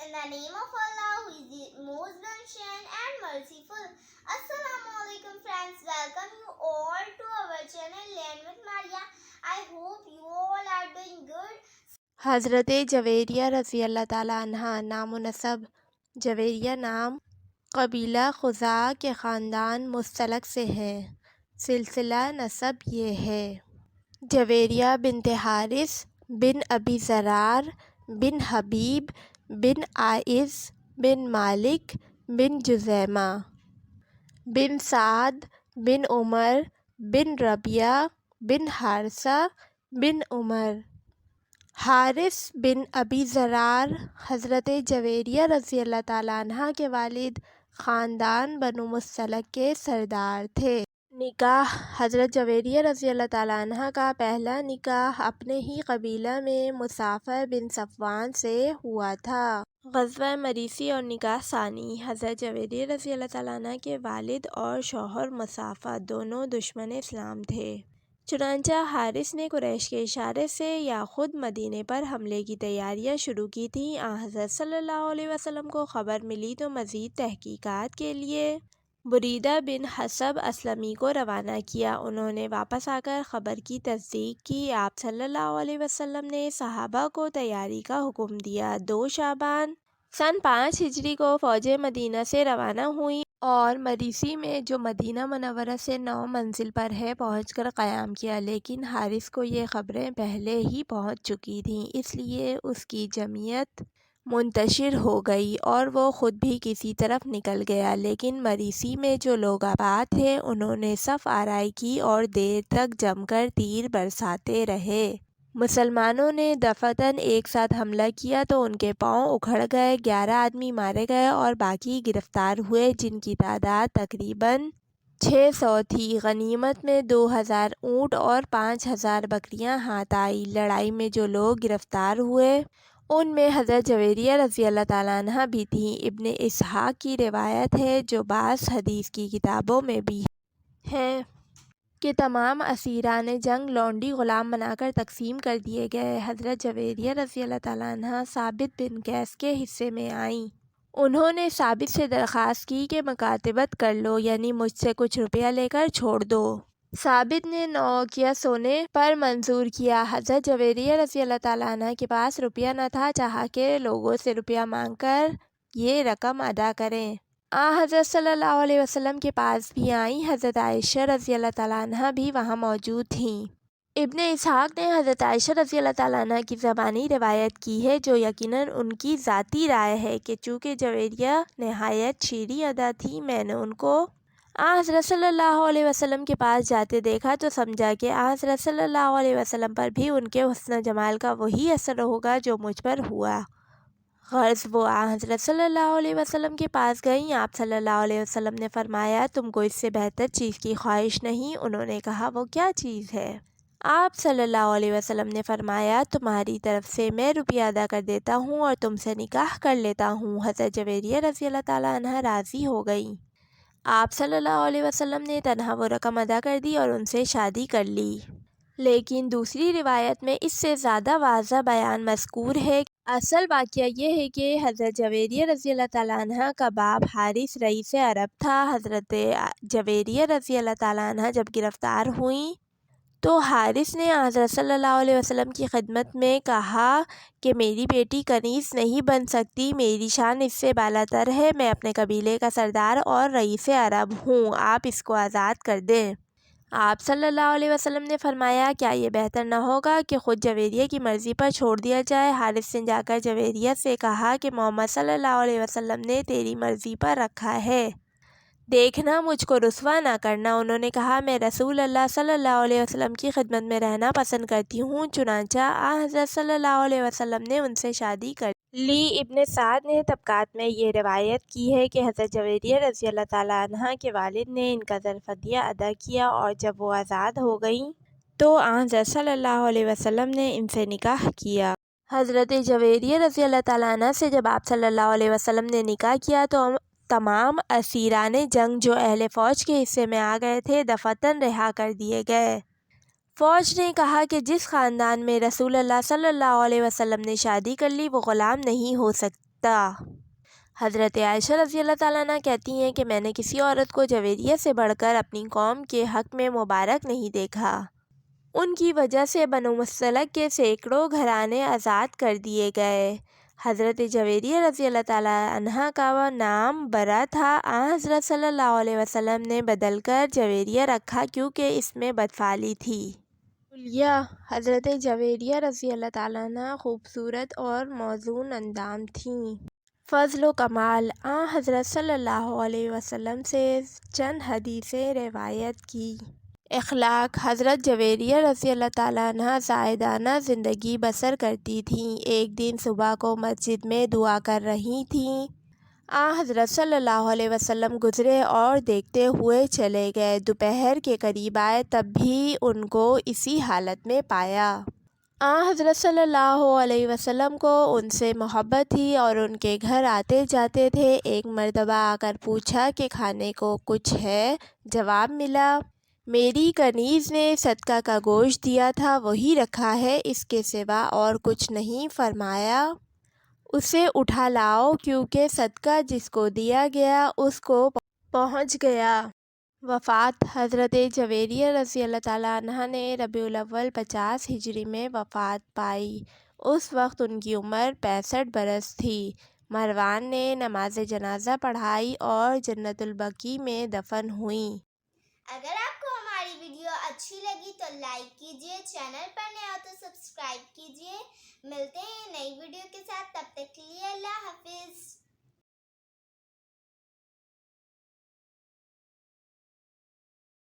In the name of Allah, who is the most beneficent and merciful. Assalamu alaikum friends, welcome you all to our channel Learn with Maria. I hope you all are doing good. हज़रत जवेरिया रज़ी अल्लाह ताला अन्हा नाम व नसब। जवेरिया नाम कबीला खुज़ा के ख़ानदान मुस्तलक से है। सिलसिला नसब ये है: जवेरिया बिनते हारिस बिन अबी ज़रार बिन हबीब बिन आइज़ बिन मालिक बिन जुज़ैमा बिन साद बिन उमर बिन रबिया बिन हारसा बिन उमर। हारिस बिन अबी ज़रार हज़रत जवेरिया रज़ी अल्लाह ताला अन्हा के वालिद ख़ानदान बनु मुस्तलक के सरदार थे। निकाह: हज़रत जवेरिया रज़ी अल्लाह ताला अन्हा का पहला निकाह अपने ही कबीला में मुसाफ़र बिन सफ़वान से हुआ था। ग़ज़वा मरीसी और निकाह सानी: हज़रत जवेरिया रज़ी अल्लाह ताला अन्हा के वालिद और शौहर मुसाफ़ा दोनों दुश्मन इस्लाम थे। चुनांचा हारिस ने कुरैश के इशारे से या खुद मदीने पर हमले की तैयारियां शुरू की थीं। हज़रत सल्लल्लाहु अलैहि वसल्लम को ख़बर मिली तो मज़ीद तहकीकात के लिए बुरीदा बिन हसब असलमी को रवाना किया। उन्होंने वापस आकर ख़बर की तस्दीक की। आप सल्लल्लाहु अलैहि वसल्लम ने सहाबा को तैयारी का हुक्म दिया। 2 शाबान सन 5 हिजरी को फ़ौजें मदीना से रवाना हुई और मरीसी में जो मदीना मुनव्वरा से 9 मंजिल पर है पहुंचकर क़याम किया। लेकिन हारिस को ये ख़बरें पहले ही पहुंच चुकी थीं, इसलिए उसकी जमीयत मुंतशिर हो गई और वो ख़ुद भी किसी तरफ निकल गया। लेकिन मरीसी में जो लोग आबाद थे उन्होंने सफ़ आराई की और देर तक जमकर तीर बरसाते रहे। मुसलमानों ने दफ़तन एक साथ हमला किया तो उनके पाँव उखड़ गए। 11 आदमी मारे गए और बाकी गिरफ्तार हुए, जिनकी तादाद तकरीबन 600 थी। गनीमत में 2000 ऊँट और 5000 बकरियां हाथ आई। लड़ाई में जो लोग गिरफ्तार हुए उनमें हज़रत जवेरिया रज़ी अल्लाह ताला अन्हा भी थीं। इब्ने इसहाक़ की रिवायत है, जो बाज़ हदीस की किताबों में भी है, कि तमाम असीरान जंग लौंडी ग़ुलाम बनाकर तकसीम कर दिए गए। हज़रत जवेरिया रज़ी अल्लाह ताला अन्हा साबित बिन कैस के हिस्से में आईं। उन्होंने साबित से दरख्वास्त की कि मुकातबत कर लो, यानी मुझसे कुछ रुपया लेकर छोड़ दो। साबित ने 9 औकिया सोने पर मंजूर किया। हज़रत जवेरिया रज़ी अल्लाह ताला अन्हा के पास रुपया न था, चाहा के लोगों से रुपया मांगकर ये रकम अदा करें। हज़रत सल्लल्लाहु अलैहि वसल्लम के पास भी आईं। हज़रत आयशा रज़ी अल्लाह ताला अन्हा भी वहाँ मौजूद थीं। इब्ने इसहाक़ ने हज़रत आयशा रज़ी अल्लाह ताला अन्हा की ज़बानी रिवायत की है, जो यकीनन उनकी ज़ाती राय है, कि चूँकि जवेरिया नहायत शीरीं अदा थी, मैंने उनको हज़रत सल्लल्लाहु अलैहि वसल्लम के पास जाते देखा तो समझा कि हज़रत सल्लल्लाहु अलैहि वसल्लम पर भी उनके हुस्न जमाल का वही असर होगा जो मुझ पर हुआ। गर्ज़ वो हज़रत सल्लल्लाहु अलैहि वसल्लम के पास गईं। आप सल्लल्लाहु अलैहि वसल्लम ने फरमाया, तुमको इससे बेहतर चीज़ की ख्वाहिश नहीं? उन्होंने कहा, वो क्या चीज़ है? आप सल्लल्लाहु अलैहि वसल्लम ने फरमाया, तुम्हारी तरफ से मैं रुपया अदा कर देता हूँ और तुमसे निकाह कर लेता हूँ। हज़रत जवेरिया रज़ी अल्लाह ताला अन्हा राज़ी हो गई। आप सल्लल्लाहु अलैहि वसल्लम ने तनहा वो रकम अदा कर दी और उनसे शादी कर ली। लेकिन दूसरी रिवायत में इससे ज़्यादा वाज़ह बयान मज़कूर है। असल वाक़या ये है कि हज़रत जवेरिया रज़ी अल्लाह ताला अन्हा का बाप हारिस रईस अरब था। हज़रत जवेरिया रज़ी अल्लाह ताला अन्हा जब गिरफ़्तार हुई तो हारिस ने हज़रत सल्लल्लाहु अलैहि वसल्लम की खिदमत में कहा कि मेरी बेटी कनीज़ नहीं बन सकती, मेरी शान इससे बालातर है। मैं अपने कबीले का सरदार और रईस अरब हूँ, आप इसको आज़ाद कर दें। आप सल्लल्लाहु अलैहि वसल्लम ने फरमाया, क्या ये बेहतर न होगा कि ख़ुद जवेरिया की मर्ज़ी पर छोड़ दिया जाए? हारिस ने जाकर जवेरिया से कहा कि मोहम्मद सल्लल्लाहु अलैहि वसल्लम ने तेरी मर्ज़ी पर रखा है, देखना मुझको रुसवा ना करना। उन्होंने कहा, मैं रसूल अल्लाह सल्लल्लाहु अलैहि वसल्लम की खिदमत में रहना पसंद करती हूँ। चुनांचा हज़रत सल्लल्लाहु अलैहि वसल्लम ने उनसे शादी कर ली। इब्ने साद ने तबकात में ये रिवायत की है कि हज़रत जवेरिया रज़ी अल्लाह ताला अन्हा के वालिद ने इनका ज़रफ़दिया अदा किया और जब वो आज़ाद हो गईं तो हज़रत सल्लल्लाहु अलैहि वसल्लम ने इनसे निकाह किया। हज़रत जवेरिया रज़ी अल्लाह ताला अन्हा से जब आप सल्लल्लाहु अलैहि वसल्लम ने निकाह किया तो तमाम असीरान जंग जो अहले फ़ौज के हिस्से में आ गए थे दफ़तन रिहा कर दिए गए। फ़ौज ने कहा कि जिस ख़ानदान में रसूल अल्लाह सल्लल्लाहु अलैहि वसल्लम ने शादी कर ली वो ग़ुलाम नहीं हो सकता। سکتا۔ حضرت عائشہ رضی اللہ تعالیٰ عنہ کہتی ہیں کہ میں نے کسی عورت کو جویریہ سے بڑھ کر اپنی قوم کے حق میں مبارک نہیں دیکھا۔ ان کی وجہ سے بنو مستلق کے سینکڑوں گھرانے آزاد کر دیے گئے۔ حضرت جویریہ رضی اللہ تعالیٰ عنہ کا نام برا تھا، آن حضرت صلی اللہ علیہ وسلم نے بدل کر جویریہ رکھا کیونکہ اس میں بدفعلی تھی۔ حلیہ: حضرت جویریہ رضی اللہ تعالیٰ عنہ خوبصورت اور موزون اندام تھیں۔ فضل و کمال: آن حضرت صلی اللہ علیہ وسلم سے چند حدیثیں روایت کی۔ اخلاق: حضرت جویریہ رضی اللہ تعالیٰ عنہ زاہدانہ زندگی بسر کرتی تھیں۔ ایک دن صبح کو مسجد میں دعا کر رہی تھیں، آن حضرت صلی اللہ علیہ وسلم گزرے اور دیکھتے ہوئے چلے گئے۔ دوپہر کے قریب آئے تب بھی ان کو اسی حالت میں پایا۔ آن حضرت صلی اللہ علیہ وسلم کو ان سے محبت تھی اور ان کے گھر آتے جاتے تھے۔ ایک مرتبہ آ کر پوچھا کہ کھانے کو کچھ ہے؟ جواب ملا، میری کنیز نے صدقہ کا گوشت دیا تھا، وہی رکھا ہے، اس کے سوا اور کچھ نہیں۔ فرمایا، اسے اٹھا لاؤ کیونکہ صدقہ جس کو دیا گیا اس کو پہنچ گیا۔ وفات: حضرت جویریہ رضی اللہ تعالیٰ عنہ نے ربیع الاول 50 ہجری میں وفات پائی۔ اس وقت ان کی عمر 65 برس تھی۔ مروان نے نماز جنازہ پڑھائی اور جنت البقیع میں دفن ہوئیں۔ اگر آپ کو ہماری ویڈیو اچھی لگی تو لائک کیجیے، چینل پر نئے ہو تو سبسکرائب کیجیے۔ ملتے ہیں نئی ویڈیو کے ساتھ، تب تک کے لیے اللہ حافظ۔